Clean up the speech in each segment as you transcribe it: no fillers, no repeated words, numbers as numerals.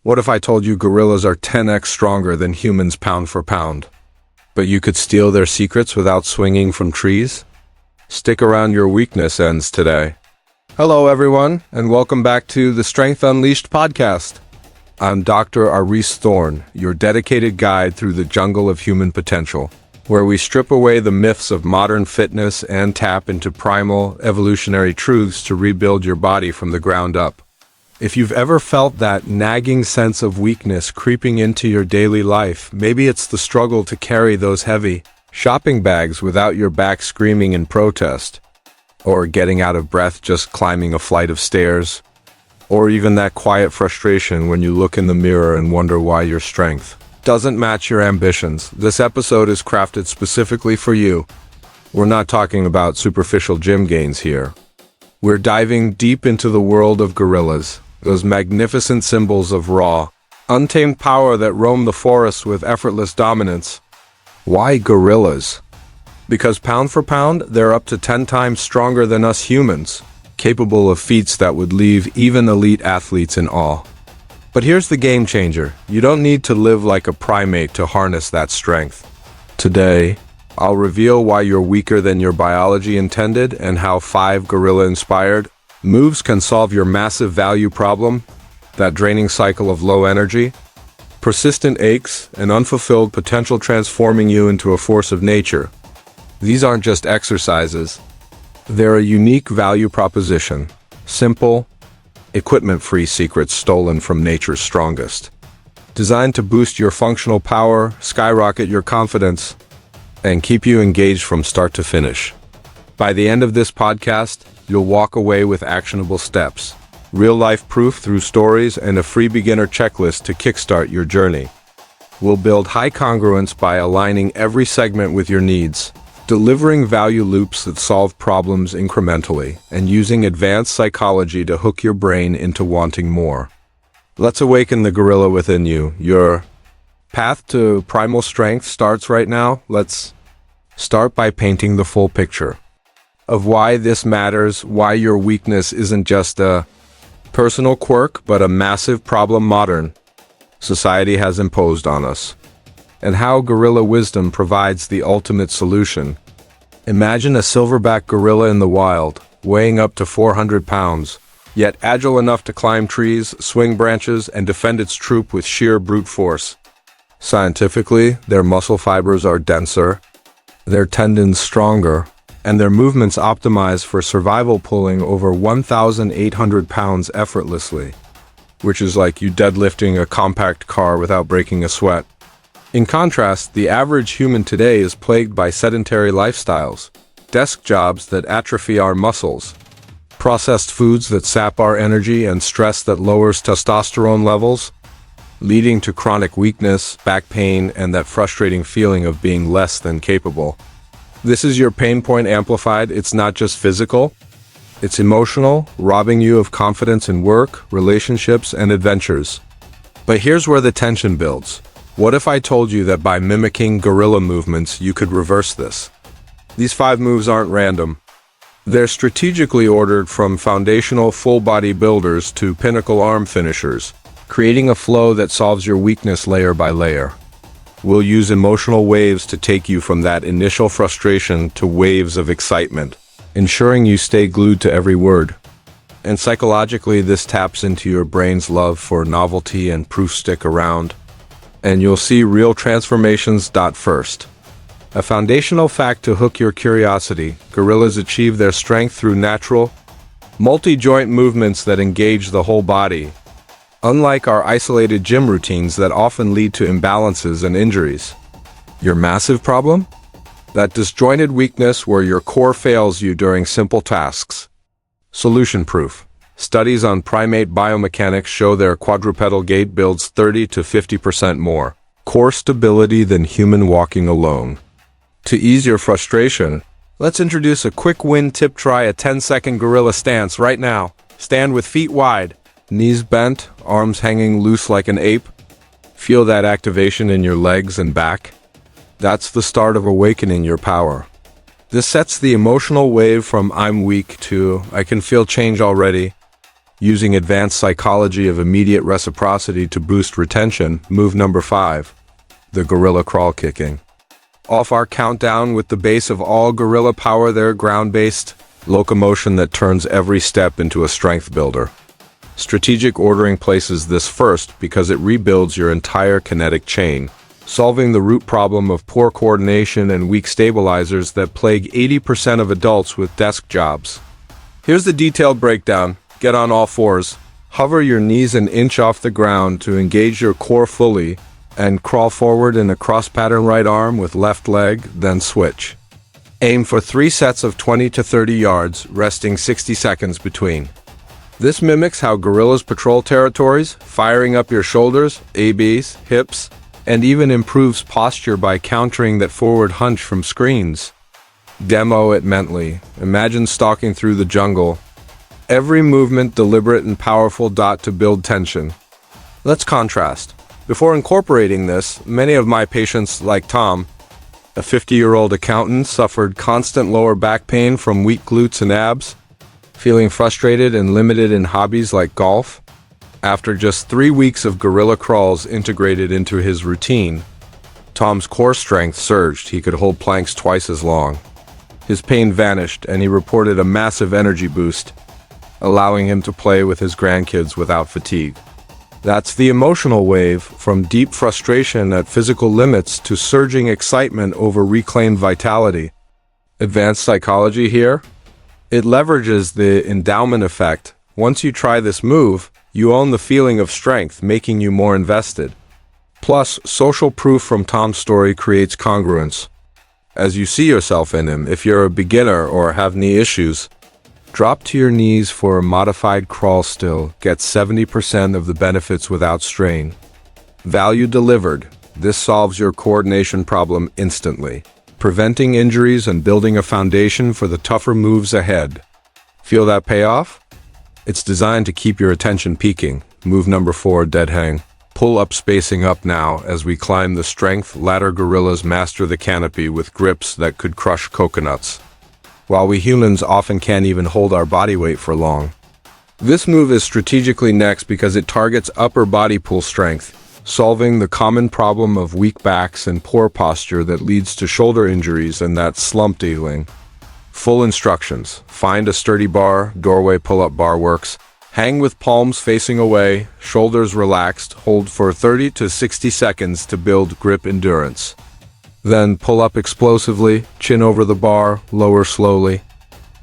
What if I told you gorillas are 10x stronger than humans pound for pound? But you could steal their secrets without swinging from trees? Stick around, your weakness ends today. Hello everyone, and welcome back to the Strength Unleashed podcast. I'm Dr. Aris Thorne, your dedicated guide through the jungle of human potential, where we strip away the myths of modern fitness and tap into primal, evolutionary truths to rebuild your body from the ground up. If you've ever felt that nagging sense of weakness creeping into your daily life, maybe it's the struggle to carry those heavy shopping bags without your back screaming in protest, or getting out of breath just climbing a flight of stairs, or even that quiet frustration when you look in the mirror and wonder why your strength doesn't match your ambitions. This episode is crafted specifically for you. We're not talking about superficial gym gains here. We're diving deep into the world of gorillas, those magnificent symbols of raw, untamed power that roam the forests with effortless dominance. Why gorillas? Because pound for pound, they're up to 10 times stronger than us humans, capable of feats that would leave even elite athletes in awe. But here's the game changer. You don't need to live like a primate to harness that strength. Today, I'll reveal why you're weaker than your biology intended and how 5 gorilla-inspired moves can solve your massive value problem, that draining cycle of low energy, persistent aches, and unfulfilled potential, transforming you into a force of nature. These aren't just exercises. They're a unique value proposition. Simple, equipment-free secrets stolen from nature's strongest. Designed to boost your functional power, skyrocket your confidence, and keep you engaged from start to finish. By the end of this podcast, you'll walk away with actionable steps, real-life proof through stories, and a free beginner checklist to kickstart your journey. We'll build high congruence by aligning every segment with your needs, delivering value loops that solve problems incrementally, and using advanced psychology to hook your brain into wanting more. Let's awaken the gorilla within you. Your path to primal strength starts right now. Let's start by painting the full picture of why this matters, why your weakness isn't just a personal quirk, but a massive problem modern society has imposed on us, and how gorilla wisdom provides the ultimate solution. Imagine a silverback gorilla in the wild, weighing up to 400 pounds, yet agile enough to climb trees, swing branches, and defend its troop with sheer brute force. Scientifically, their muscle fibers are denser, their tendons stronger, and their movements optimized for survival, pulling over 1,800 pounds effortlessly, which is like you deadlifting a compact car without breaking a sweat. In contrast, the average human today is plagued by sedentary lifestyles, desk jobs that atrophy our muscles, processed foods that sap our energy, and stress that lowers testosterone levels, leading to chronic weakness, back pain, and that frustrating feeling of being less than capable. This is your pain point amplified. It's not just physical, it's emotional, robbing you of confidence in work, relationships, and adventures. But here's where the tension builds. What if I told you that by mimicking gorilla movements, you could reverse this? These 5 moves aren't random. They're strategically ordered, from foundational full-body builders to pinnacle arm finishers, creating a flow that solves your weakness layer by layer. We'll use emotional waves to take you from that initial frustration to waves of excitement, ensuring you stay glued to every word. And psychologically, this taps into your brain's love for novelty and proof. Stick around, and you'll see real transformations. First, a foundational fact to hook your curiosity: gorillas achieve their strength through natural, multi-joint movements that engage the whole body, unlike our isolated gym routines that often lead to imbalances and injuries. Your massive problem? That disjointed weakness where your core fails you during simple tasks. Solution proof. Studies on primate biomechanics show their quadrupedal gait builds 30 to 50% more core stability than human walking alone. To ease your frustration, let's introduce a quick win tip. Try a 10-second gorilla stance right now. Stand with feet wide, knees bent, arms hanging loose like an ape. Feel that activation in your legs and back. That's the start of awakening your power. This sets the emotional wave from "I'm weak" to "I can feel change already." Using advanced psychology of immediate reciprocity to boost retention, move number 5, the gorilla crawl kicking. Off our countdown with the base of all gorilla power, their ground-based locomotion that turns every step into a strength builder. Strategic ordering places this first because it rebuilds your entire kinetic chain, solving the root problem of poor coordination and weak stabilizers that plague 80% of adults with desk jobs. Here's the detailed breakdown. Get on all fours. Hover your knees an inch off the ground to engage your core fully, and crawl forward in a cross-pattern right arm with left leg, then switch. Aim for 3 sets of 20 to 30 yards, resting 60 seconds between. This mimics how gorillas patrol territories, firing up your shoulders, ABs, hips, and even improves posture by countering that forward hunch from screens. Demo it mentally. Imagine stalking through the jungle. Every movement deliberate and powerful to build tension. Let's contrast. Before incorporating this, many of my patients, like Tom, a 50-year-old accountant, suffered constant lower back pain from weak glutes and abs, feeling frustrated and limited in hobbies like golf. After just 3 weeks of gorilla crawls integrated into his routine, Tom's core strength surged. He could hold planks twice as long. His pain vanished, and he reported a massive energy boost, allowing him to play with his grandkids without fatigue. That's the emotional wave, from deep frustration at physical limits to surging excitement over reclaimed vitality. Advanced psychology here? It leverages the endowment effect. Once you try this move, you own the feeling of strength, making you more invested. Plus, social proof from Tom's story creates congruence. As you see yourself in him, if you're a beginner or have knee issues, drop to your knees for a modified crawl still. Get 70% of the benefits without strain. Value delivered. This solves your coordination problem instantly, preventing injuries and building a foundation for the tougher moves ahead. Feel that payoff? It's designed to keep your attention peaking. Move number 4, dead hang. Pull up, spacing up now as we climb the strength ladder. Gorillas master the canopy with grips that could crush coconuts, while we humans often can't even hold our body weight for long. This move is strategically next because it targets upper body pull strength, solving the common problem of weak backs and poor posture that leads to shoulder injuries and that slump healing. Full instructions. Find a sturdy bar, doorway pull-up bar works. Hang with palms facing away, shoulders relaxed, hold for 30 to 60 seconds to build grip endurance. Then pull up explosively, chin over the bar, lower slowly.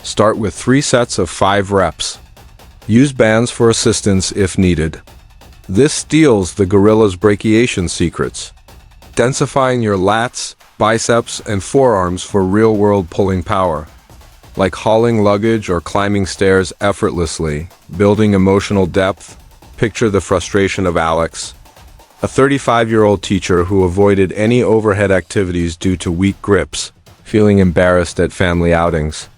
Start with 3 sets of 5 reps. Use bands for assistance if needed. This steals the gorilla's brachiation secrets, densifying your lats, biceps, and forearms for real-world pulling power. Like hauling luggage or climbing stairs effortlessly, building emotional depth. Picture the frustration of Alex, a 35-year-old teacher who avoided any overhead activities due to weak grips, feeling embarrassed at family outings.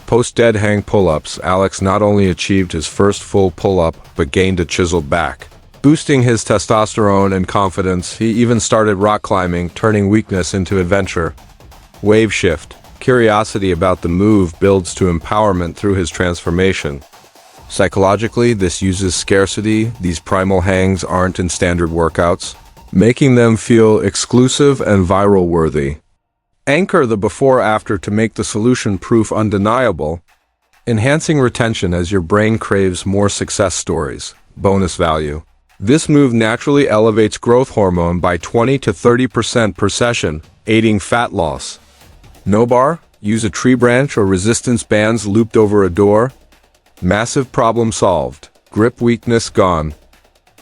Post-dead hang pull-ups, Alex not only achieved his first full pull-up, but gained a chiseled back, boosting his testosterone and confidence. He even started rock climbing, turning weakness into adventure. Wave shift. Curiosity about the move builds to empowerment through his transformation. Psychologically, this uses scarcity. These primal hangs aren't in standard workouts, making them feel exclusive and viral worthy. Anchor the before-after to make the solution proof undeniable, enhancing retention as your brain craves more success stories. Bonus value. This move naturally elevates growth hormone by 20 to 30% per session, aiding fat loss. No bar? Use a tree branch or resistance bands looped over a door. Massive problem solved. Grip weakness gone.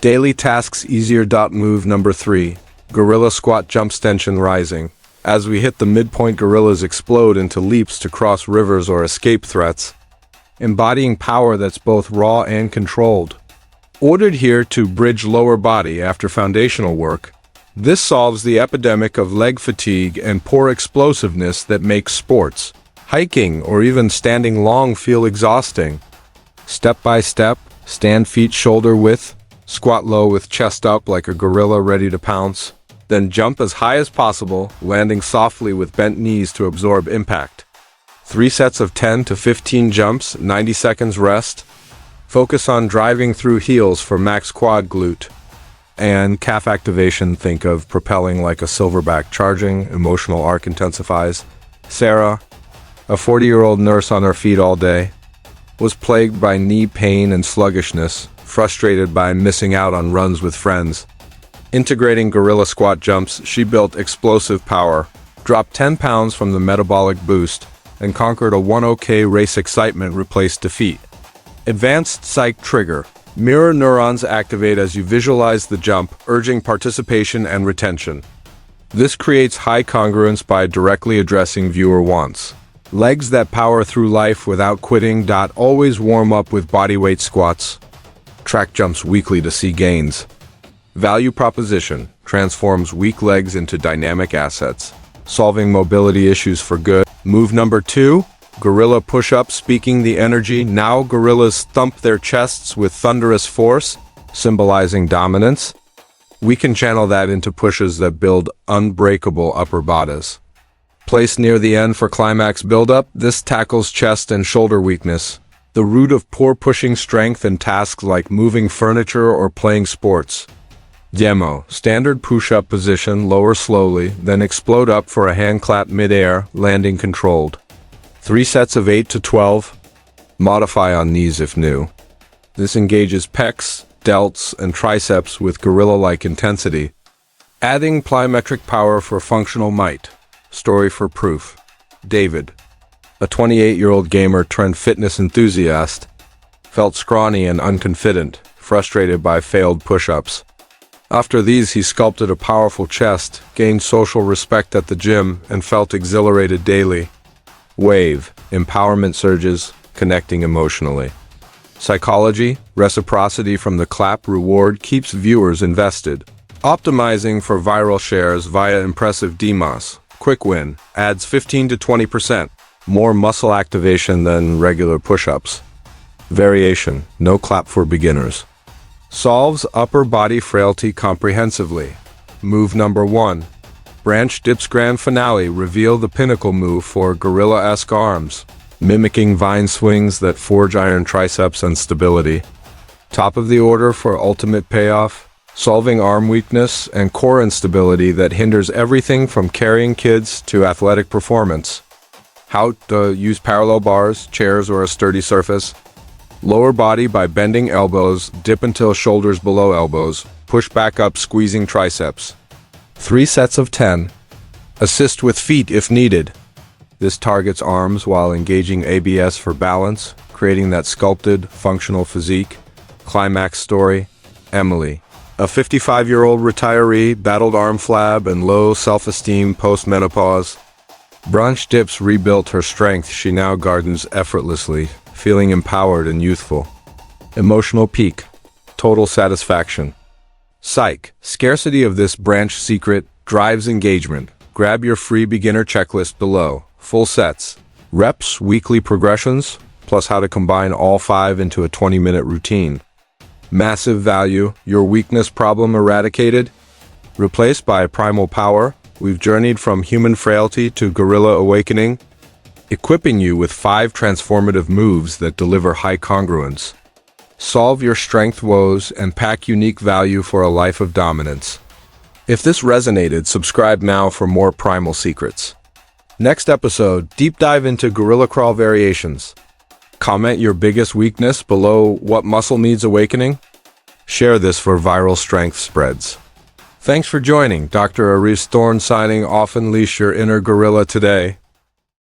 Daily tasks easier. Move number 3. Gorilla squat jumps, tension rising. As we hit the midpoint, gorillas explode into leaps to cross rivers or escape threats, embodying power that's both raw and controlled. Ordered here to bridge lower body after foundational work, this solves the epidemic of leg fatigue and poor explosiveness that makes sports, hiking, or even standing long feel exhausting. Step by step, stand feet shoulder width, squat low with chest up like a gorilla ready to pounce, then jump as high as possible, landing softly with bent knees to absorb impact. 3 sets of 10 to 15 jumps, 90 seconds rest. Focus on driving through heels for max quad glute. And calf activation, think of propelling like a silverback charging, emotional arc intensifies. Sarah, a 40-year-old nurse on her feet all day, was plagued by knee pain and sluggishness, frustrated by missing out on runs with friends. Integrating gorilla squat jumps, she built explosive power, dropped 10 pounds from the metabolic boost, and conquered a 10K race excitement replaced defeat. Advanced psych trigger. Mirror neurons activate as you visualize the jump, urging participation and retention. This creates high congruence by directly addressing viewer wants. Legs that power through life without quitting. Always warm up with bodyweight squats. Track jumps weekly to see gains. Value proposition transforms weak legs into dynamic assets, solving mobility issues for good. Move number 2, gorilla push-up. Speaking the energy, now gorillas thump their chests with thunderous force, symbolizing dominance. We can channel that into pushes that build unbreakable upper bodies. Placed near the end for climax buildup, this tackles chest and shoulder weakness, the root of poor pushing strength in tasks like moving furniture or playing sports. Demo, standard push-up position, lower slowly, then explode up for a hand clap mid-air, landing controlled. 3 sets of 8 to 12. Modify on knees if new. This engages pecs, delts, and triceps with gorilla-like intensity. Adding plyometric power for functional might. Story for proof. David, a 28-year-old gamer turned fitness enthusiast, felt scrawny and unconfident, frustrated by failed push-ups. After these, he sculpted a powerful chest, gained social respect at the gym, and felt exhilarated daily. Wave, empowerment surges, connecting emotionally. Psychology, reciprocity from the clap reward keeps viewers invested. Optimizing for viral shares via impressive DMOS. Quick win, adds 15 to 20%, more muscle activation than regular push-ups. Variation, no clap for beginners. Solves upper body frailty comprehensively. Move number 1. Branch dips grand finale, reveal the pinnacle move for gorilla-esque arms, mimicking vine swings that forge iron triceps and stability. Top of the order for ultimate payoff, solving arm weakness and core instability that hinders everything from carrying kids to athletic performance. How to use parallel bars, chairs, or a sturdy surface. Lower body by bending elbows, dip until shoulders below elbows, push back up squeezing triceps. 3 sets of 10. Assist with feet if needed. This targets arms while engaging ABS for balance, creating that sculpted, functional physique. Climax story. Emily, a 55-year-old retiree, battled arm flab and low self-esteem post-menopause. Branch dips rebuilt her strength. She now gardens effortlessly, feeling empowered and youthful. Emotional peak. Total satisfaction. Psych. Scarcity of this branch secret drives engagement. Grab your free beginner checklist below. Full sets. Reps, weekly progressions, plus how to combine all 5 into a 20-minute routine. Massive value. Your weakness problem eradicated. Replaced by primal power. We've journeyed from human frailty to gorilla awakening, equipping you with 5 transformative moves that deliver high congruence. Solve your strength woes and pack unique value for a life of dominance. If this resonated, subscribe now for more primal secrets. Next episode, deep dive into gorilla crawl variations. Comment your biggest weakness below what muscle needs awakening. Share this for viral strength spreads. Thanks for joining. Dr. Thorne signing off. Unleash your inner gorilla today.